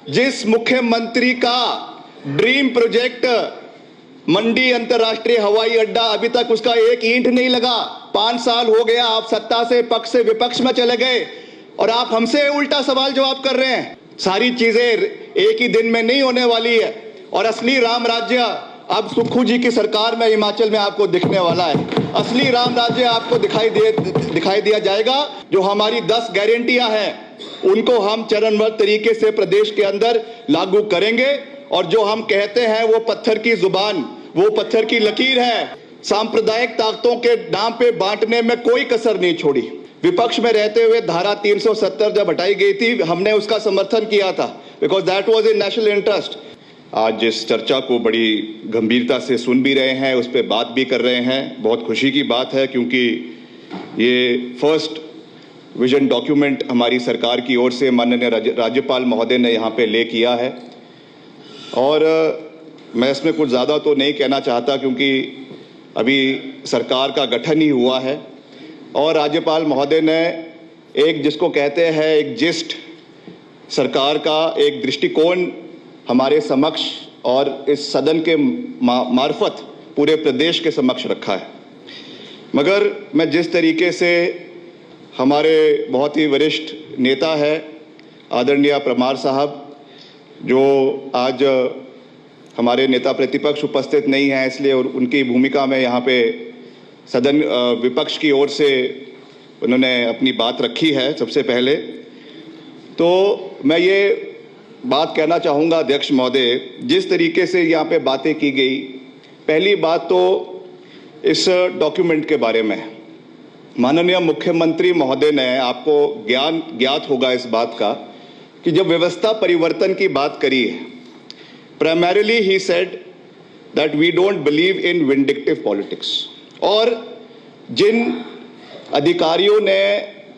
जिस मुख्यमंत्री का ड्रीम प्रोजेक्ट मंडी अंतर्राष्ट्रीय हवाई अड्डा, अभी तक उसका एक ईंट नहीं लगा। 5 साल हो गया, आप सत्ता से पक्ष से विपक्ष में चले गए और आप हमसे उल्टा सवाल जवाब कर रहे हैं। सारी चीजें एक ही दिन में नहीं होने वाली है और असली राम राज्य अब सुक्खू जी की सरकार में हिमाचल में आपको दिखने वाला है। असली राम राज्य आपको दिखाई दिया जाएगा। जो हमारी 10 गारंटियां हैं उनको हम चरणबद्ध तरीके से प्रदेश के अंदर लागू करेंगे और जो हम कहते हैं वो पत्थर की जुबान, वो पत्थर की लकीर है। सांप्रदायिक ताकतों के नाम पे बांटने में कोई कसर नहीं छोड़ी। विपक्ष में रहते हुए धारा 370 जब हटाई गई थी, हमने उसका समर्थन किया था, because that was in national interest. आज इस चर्चा को बड़ी गंभीरता से सुन भी रहे हैं, उस पर बात भी कर रहे हैं। बहुत खुशी की बात है क्योंकि ये फर्स्ट विजन डॉक्यूमेंट हमारी सरकार की ओर से माननीय राज्यपाल महोदय ने यहाँ पे ले किया है। और मैं इसमें कुछ ज़्यादा तो नहीं कहना चाहता क्योंकि अभी सरकार का गठन ही हुआ है और राज्यपाल महोदय ने एक, जिसको कहते हैं एक जिस्ट, सरकार का एक दृष्टिकोण हमारे समक्ष और इस सदन के मार्फत पूरे प्रदेश के समक्ष रखा है। मगर मैं जिस तरीके से हमारे बहुत ही वरिष्ठ नेता है आदरणीय परमार साहब, जो आज हमारे नेता प्रतिपक्ष उपस्थित नहीं है, इसलिए उनकी भूमिका में यहाँ पे सदन विपक्ष की ओर से उन्होंने अपनी बात रखी है। सबसे पहले तो मैं ये बात कहना चाहूँगा अध्यक्ष महोदय, जिस तरीके से यहाँ पे बातें की गई, पहली बात तो इस डॉक्यूमेंट के बारे में माननीय मुख्यमंत्री महोदय ने, आपको ज्ञात होगा इस बात का कि जब व्यवस्था परिवर्तन की बात करी है, प्राइमरीली ही said that we don't believe in vindictive politics. और जिन अधिकारियों ने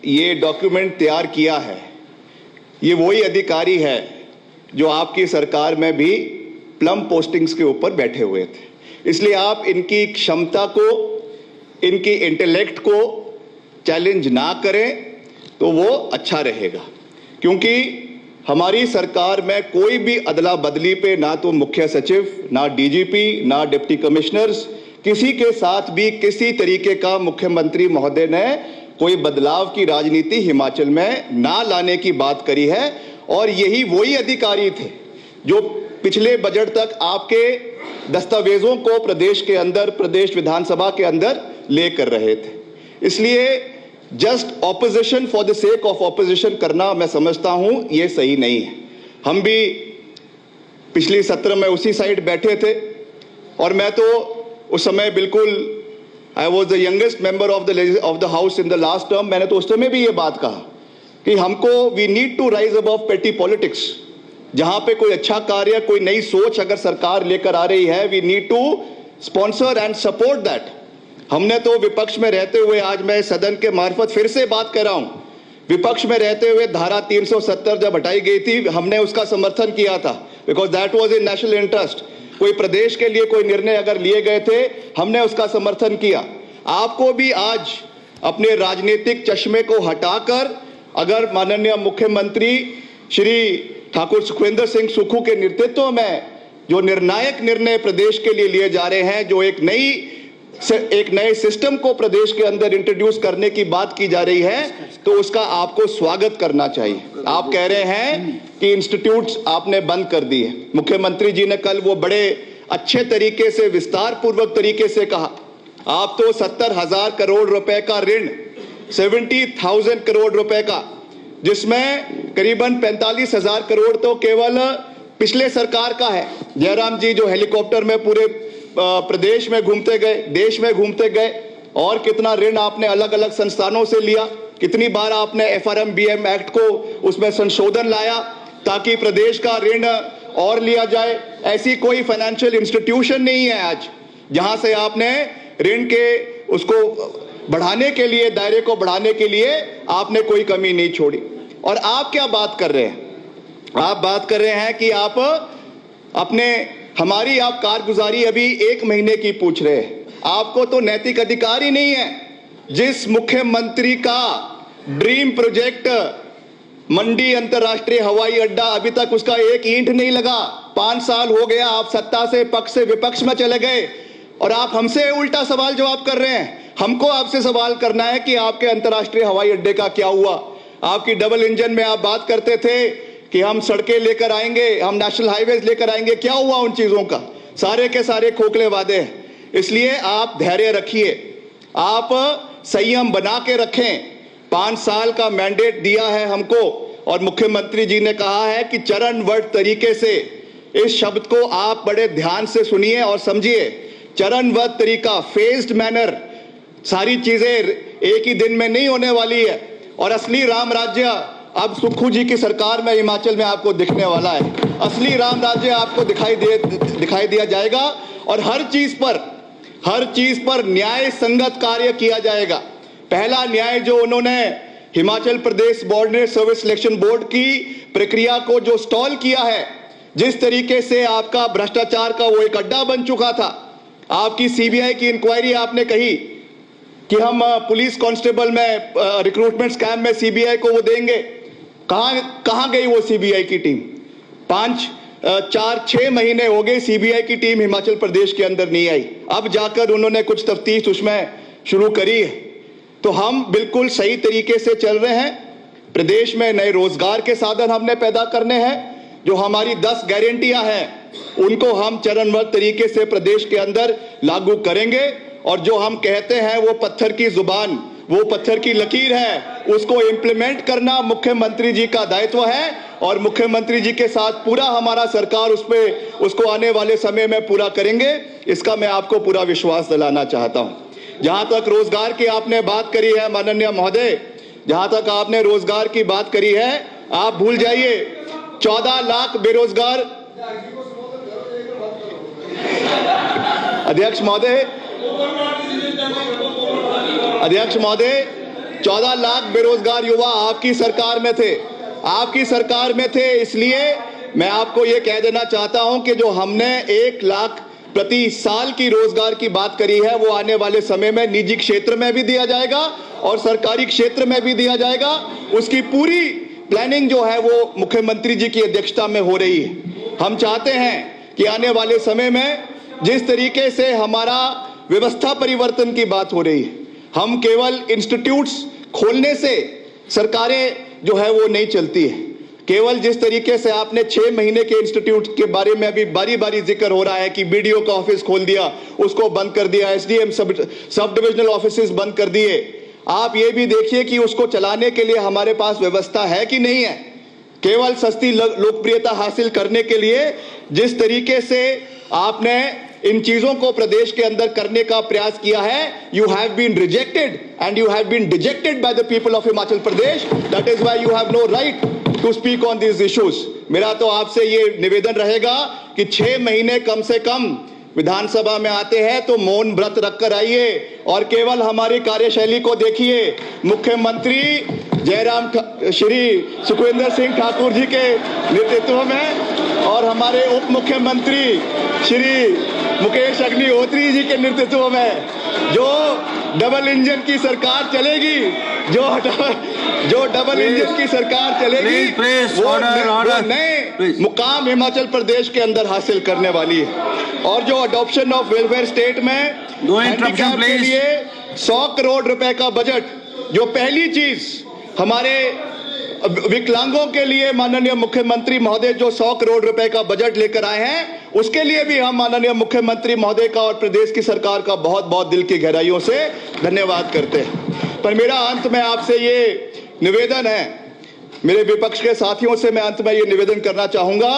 ये डॉक्यूमेंट तैयार किया है, ये वही अधिकारी है जो आपकी सरकार में भी प्लम पोस्टिंग्स के ऊपर बैठे हुए थे। इसलिए आप इनकी क्षमता को, इनकी इंटेलेक्ट को चैलेंज ना करें तो वो अच्छा रहेगा, क्योंकि हमारी सरकार में कोई भी अदला बदली पे ना तो मुख्य सचिव, ना डीजीपी, ना डिप्टी कमिश्नर्स, किसी के साथ भी किसी तरीके का मुख्यमंत्री महोदय ने कोई बदलाव की राजनीति हिमाचल में ना लाने की बात करी है। और यही वही अधिकारी थे जो पिछले बजट तक आपके दस्तावेजों को प्रदेश के अंदर, प्रदेश विधानसभा के अंदर लेकर रहे थे। इसलिए just opposition for the sake of opposition करना, मैं समझता हूं ये सही नहीं है। हम भी पिछली सत्र में उसी साइड बैठे थे और मैं तो उस समय बिल्कुल, I was the youngest member of the house in the last term. मैंने तो उस समय भी ये बात कहा कि हमको we need to rise above petty politics. जहां पे कोई अच्छा कार्य, कोई नई सोच अगर सरकार लेकर आ रही है, we need to sponsor and support that. हमने तो विपक्ष में रहते हुए, आज मैं सदन के मार्फत फिर से बात कर रहा हूं, विपक्ष में रहते हुए धारा 370 जब हटाई गई थी, हमने उसका समर्थन किया था, because that was in national interest. कोई प्रदेश के लिए कोई निर्णय अगर लिए गए थे, हमने उसका समर्थन किया। आपको भी आज अपने राजनीतिक चश्मे को हटाकर, अगर माननीय मुख्यमंत्री श्री ठाकुर सुखविंदर सिंह सुक्खू के नेतृत्व में जो निर्णायक निर्णय प्रदेश के लिए लिए जा रहे हैं, जो एक नए सिस्टम को प्रदेश के अंदर इंट्रोड्यूस करने की बात की जा रही है, तो उसका आपको स्वागत करना चाहिए। आप कह रहे हैं कि इंस्टीट्यूट्स आपने बंद कर दिए। मुख्यमंत्री जी ने कल वो बड़े अच्छे तरीके से, विस्तार पूर्वक तरीके से कहा, आप तो 70,000 करोड़ रुपए का ऋण, 70,000 करोड़ रुपए का, जिसमें करीबन 45,000 करोड़ तो केवल पिछले सरकार का है। जयराम जी जो हेलीकॉप्टर में पूरे प्रदेश में घूमते गए, देश में घूमते गए, और कितना ऋण आपने अलग अलग संस्थानों से लिया, कितनी बार आपने FRMBM एक्ट को उसमें संशोधन लाया ताकि प्रदेश का ऋण और लिया जाए। ऐसी कोई फाइनेंशियल इंस्टीट्यूशन नहीं है आज जहां से आपने ऋण के उसको बढ़ाने के लिए, दायरे को बढ़ाने के लिए आपने कोई कमी नहीं छोड़ी। और आप क्या बात कर रहे हैं? आप बात कर रहे हैं कि आप अपने, हमारी आप कारगुजारी अभी 1 महीने की पूछ रहे हैं। आपको तो नैतिक अधिकार ही नहीं है। जिस मुख्यमंत्री का ड्रीम प्रोजेक्ट मंडी अंतर्राष्ट्रीय हवाई अड्डा अभी तक उसका एक ईंट नहीं लगा। 5 साल हो गया, आप सत्ता से पक्ष से विपक्ष में चले गए और आप हमसे उल्टा सवाल जवाब कर रहे हैं। हमको आपसे सवाल करना है कि आपके अंतर्राष्ट्रीय हवाई अड्डे का क्या हुआ। आपकी डबल इंजन में आप बात करते थे कि हम सड़कें लेकर आएंगे, हम नेशनल हाईवेज लेकर आएंगे। क्या हुआ उन चीजों का? सारे के सारे खोखले वादे हैं। इसलिए आप धैर्य रखिए, आप संयम बना के रखें। 5 साल का मैंडेट दिया है हमको और मुख्यमंत्री जी ने कहा है कि चरणबद्ध तरीके से, इस शब्द को आप बड़े ध्यान से सुनिए और समझिए। चरणबद्ध तरीका, फेज्ड मैनर, सारी चीजें एक ही दिन में नहीं होने वाली है। और असली राम राज्य अब सुक्खू जी की सरकार में हिमाचल में आपको दिखने वाला है। असली राम राज्य आपको दिखाई दिया जाएगा और हर चीज पर न्याय संगत कार्य किया जाएगा। पहला न्याय जो उन्होंने Himachal Pradesh border service selection board की प्रक्रिया को जो स्टॉल किया है, जिस तरीके से आपका भ्रष्टाचार का वो एक अड्डा बन चुका था। आपकी सीबीआई की इंक्वायरी, आपने कही कि हम पुलिस कांस्टेबल में रिक्रूटमेंट स्कैम में सीबीआई को वो देंगे। कहां गई वो सीबीआई की टीम? 4-6 महीने हो गए सीबीआई की टीम हिमाचल प्रदेश के अंदर नहीं आई। अब जाकर उन्होंने कुछ तफ्तीश उसमें शुरू करी है। तो हम बिल्कुल सही तरीके से चल रहे हैं। प्रदेश में नए रोजगार के साधन हमने पैदा करने हैं। जो हमारी 10 गारंटियां हैं उनको हम चरणबद्ध तरीके से प्रदेश के अंदर लागू करेंगे। और जो हम कहते हैं वो पत्थर की जुबान, वो पत्थर की लकीर है, उसको इंप्लीमेंट करना मुख्यमंत्री जी का दायित्व है। और मुख्यमंत्री जी के साथ पूरा हमारा सरकार उसको आने वाले समय में पूरा करेंगे, इसका मैं आपको पूरा विश्वास दिलाना चाहता हूं। जहां तक रोजगार की आपने बात करी है माननीय महोदय, जहां तक आपने रोजगार की बात करी है, आप भूल जाइए 14 लाख बेरोजगार। अध्यक्ष महोदय 14 लाख बेरोजगार युवा आपकी सरकार में थे। इसलिए मैं आपको यह कह देना चाहता हूं कि जो हमने 1 लाख प्रति साल की रोजगार की बात करी है, वो आने वाले समय में निजी क्षेत्र में भी दिया जाएगा और सरकारी क्षेत्र में भी दिया जाएगा। उसकी पूरी प्लानिंग जो है वो मुख्यमंत्री जी की अध्यक्षता में हो रही है। हम चाहते हैं कि आने वाले समय में जिस तरीके से हमारा व्यवस्था परिवर्तन की बात हो रही है, हम केवल इंस्टीट्यूट्स खोलने से सरकारें जो है वो नहीं चलती है। केवल जिस तरीके से आपने 6 महीने के इंस्टीट्यूट के बारे में अभी बारी बारी जिक्र हो रहा है कि बीडीओ का ऑफिस खोल दिया, उसको बंद कर दिया, एसडीएम सब डिविजनल ऑफिसेस बंद कर दिए। आप ये भी देखिए कि उसको चलाने के लिए हमारे पास व्यवस्था है कि नहीं है। केवल सस्ती लोकप्रियता हासिल करने के लिए जिस तरीके से आपने इन चीजों को प्रदेश के अंदर करने का प्रयास किया है, you have been rejected and you have been dejected by the people of Himachal Pradesh. That is why you have no right to speak on this issues. मेरा तो आपसे ये निवेदन रहेगा कि 6 महीने कम से कम विधानसभा में आते हैं तो मौन व्रत रखकर आइए और केवल हमारी कार्यशैली को देखिए। मुख्यमंत्री श्री सुखविंदर सिंह ठाकुर जी के नेतृत्व में और हमारे उप मुख्यमंत्री श्री मुकेश अग्निहोत्री जी के नेतृत्व में जो डबल इंजन की सरकार चलेगी, जो डबल इंजन की सरकार चलेगी, वो नए मुकाम हिमाचल प्रदेश के अंदर हासिल करने वाली है। और जो अडॉप्शन ऑफ वेलफेयर स्टेट में हैंडीकैप के लिए 100 करोड़ रुपए का बजट, जो पहली चीज हमारे विकलांगों के लिए माननीय मुख्यमंत्री महोदय जो 100 करोड़ रुपए का बजट लेकर आए हैं, उसके लिए भी हम माननीय मुख्यमंत्री महोदय का और प्रदेश की सरकार का बहुत बहुत दिल की गहराइयों से धन्यवाद करते हैं। पर मेरा अंत में आपसे ये निवेदन है, मेरे विपक्ष के साथियों से मैं अंत में ये निवेदन करना चाहूंगा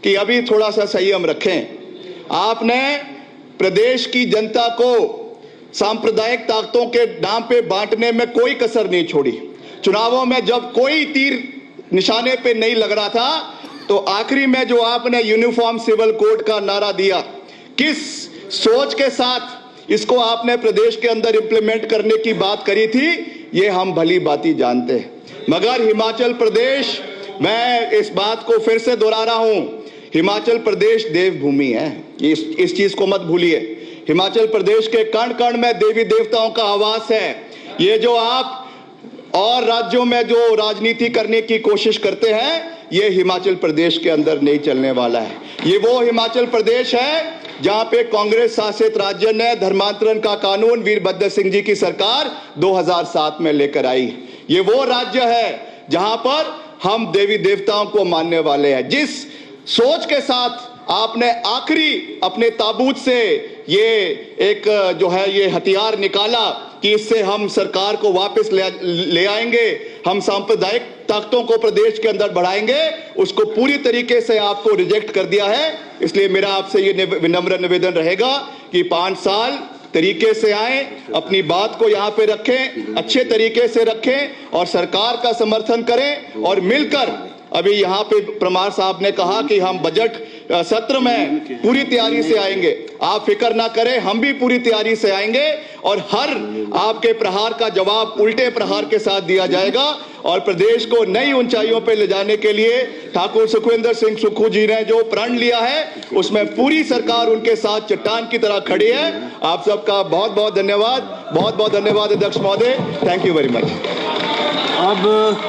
कि अभी थोड़ा सा संयम रखें। आपने प्रदेश की जनता को सांप्रदायिक ताकतों के नाम पे बांटने में कोई कसर नहीं छोड़ी। चुनावों में जब कोई तीर निशाने पे नहीं लग रहा था, तो आखिरी में जो आपने यूनिफॉर्म सिविल कोड का नारा दिया, किस सोच के साथ इसको आपने प्रदेश के अंदर इंप्लीमेंट करने की बात करी थी, ये हम भली भांति जानते हैं। मगर हिमाचल प्रदेश, मैं इस बात को फिर से दोहरा रहा हूं, हिमाचल प्रदेश देवभूमि है, इस चीज को मत भूलिए। हिमाचल प्रदेश के कण कण में देवी देवताओं का आवास है। ये जो आप और राज्यों में जो राजनीति करने की कोशिश करते हैं, ये हिमाचल प्रदेश के अंदर नहीं चलने वाला है। ये वो हिमाचल प्रदेश है जहां पे कांग्रेस शासित राज्य ने धर्मांतरण का कानून वीरभद्र सिंह जी की सरकार 2007 में लेकर आई। ये वो राज्य है जहां पर हम देवी देवताओं को मानने वाले हैं। जिस सोच के साथ आपने आखिरी अपने ताबूत से ये एक जो है ये हथियार निकाला कि इससे हम सरकार को वापस ले आएंगे, हम सांप्रदायिक ताकतों को प्रदेश के अंदर बढ़ाएंगे, उसको पूरी तरीके से आपको रिजेक्ट कर दिया है। इसलिए मेरा आपसे ये विनम्र निवेदन रहेगा कि 5 साल तरीके से आए, अपनी बात को यहाँ पे रखें, अच्छे तरीके से रखें और सरकार का समर्थन करें और मिलकर। अभी यहाँ पे परमार साहब ने कहा कि हम बजट सत्र में पूरी तैयारी से आएंगे। आप फिक्र ना करें, हम भी पूरी तैयारी से आएंगे और हर आपके प्रहार का जवाब उल्टे प्रहार के साथ दिया जाएगा और प्रदेश को नई ऊंचाइयों पे ले जाने के लिए ठाकुर सुखविंदर सिंह सुक्खू जी ने जो प्रण लिया है, उसमें पूरी सरकार उनके साथ चट्टान की तरह खड़ी है। आप सबका बहुत बहुत धन्यवाद, बहुत बहुत धन्यवाद अध्यक्ष महोदय। Thank you very much. अब